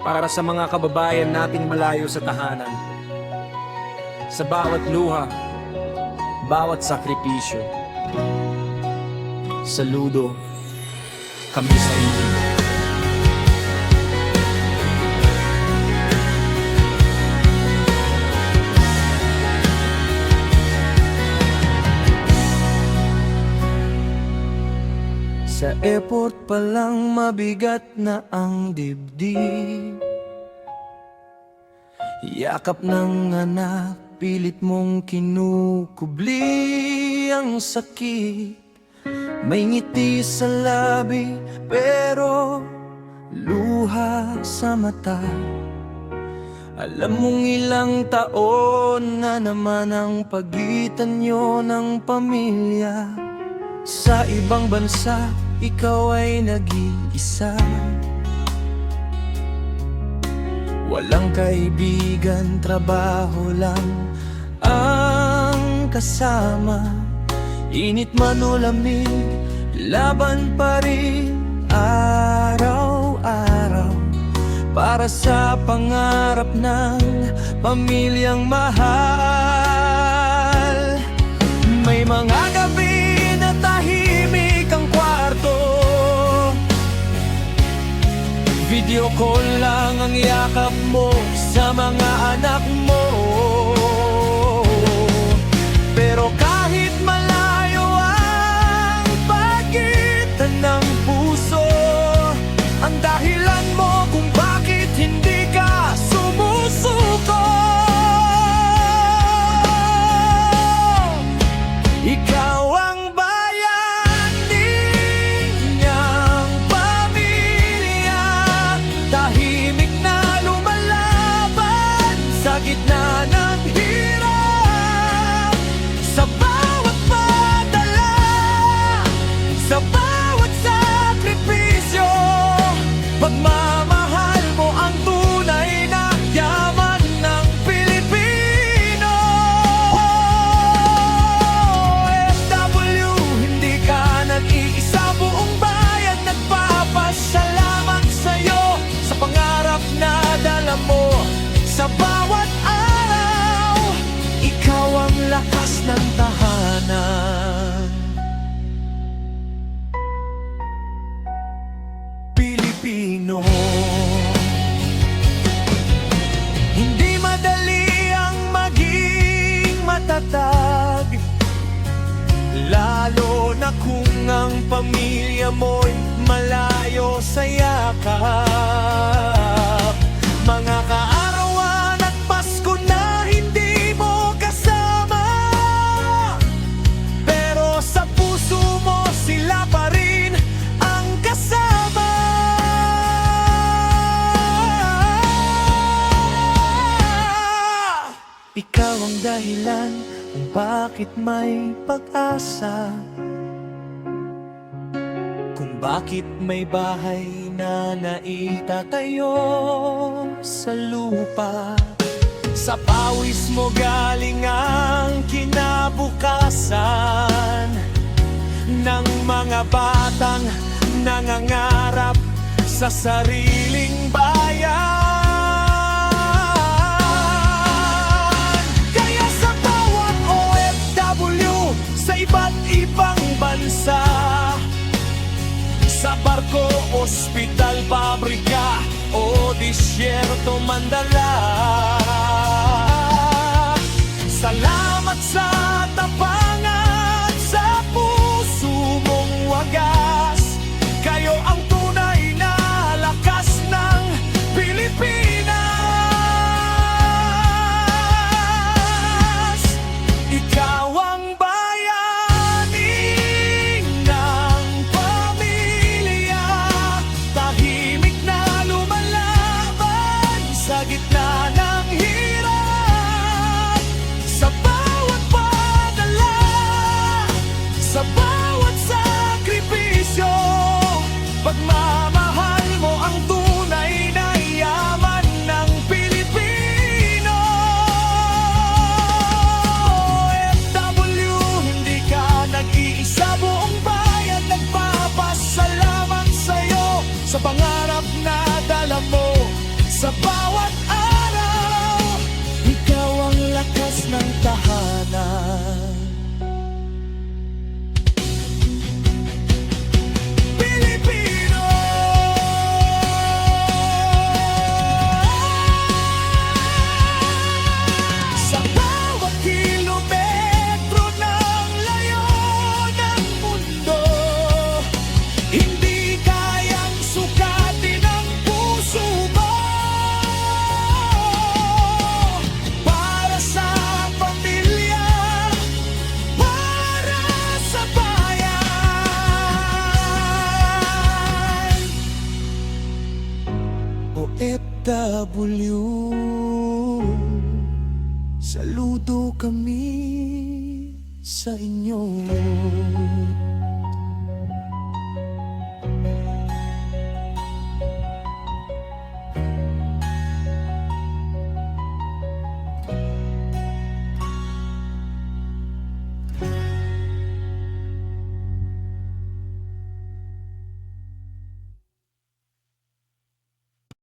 para sa mga kababayan nating malayo sa tahanan. Sa bawat luha, bawat sakripisyo, saludo kami sa inyo. Sa airport pa lang mabigat na ang dibdib. Yakap ng anak, pilit mong kinukubli ang sakit. May ngiti sa labi, pero luha sa mata. Alam mong ilang taon na naman ang pagitan nyo ng pamilya. Sa ibang bansa, ikaw ay nag-iisa. Walang kaibigan, trabaho lang ang kasama. Init man o lamig, laban pa rin araw-araw para sa pangarap ng pamilyang mahal. May mga gabi na tahimik ang kwarto, video call lang ang yakap mo sa mga anak mo. Pero kahit malayo ang pagitan ng puso, ang dahilan mo kung bakit hindi ka sumusuko. Ikaw ang bayani niyang pamilya, tahimik na lumalaban sa gitna ng hirap. Sa bawat padala, sa bawat sakripisyo, pagmamahal mo ang tunay na yaman ng Pilipino. OFW, hindi ka nag-iisa, buong bayan nagpapasalamat sa'yo sa pangarap na dala mo. Sa bawat araw, ikaw ang lakas ng tahanan. Pilipino, hindi madali ang maging matatag, lalo na kung ang pamilya mo'y malayo sa yakap. Mga kaarawan at Pasko na hindi mo kasama, pero sa puso mo sila pa rin ang kasama. Ikaw ang dahilan kung bakit may pag-asa, kung bakit may bahay na naitatayo sa lupa. Sa pawis mo galing ang kinabukasan ng mga batang nangangarap sa sariling bayan. Kaya sa bawat OFW sa iba't ibang bansa, sa barko, ospital, pabrika o disyerto man dala, salamat sa tapangan, sa puso mong wagas. Kayo ang tunay na lakas ng Pilipinas. Ikaw ang bayani ng pamilya, tahimik na lumalaban sa gitna ng hirap. Sa bawat padala, OFW, saludo kami sa inyo.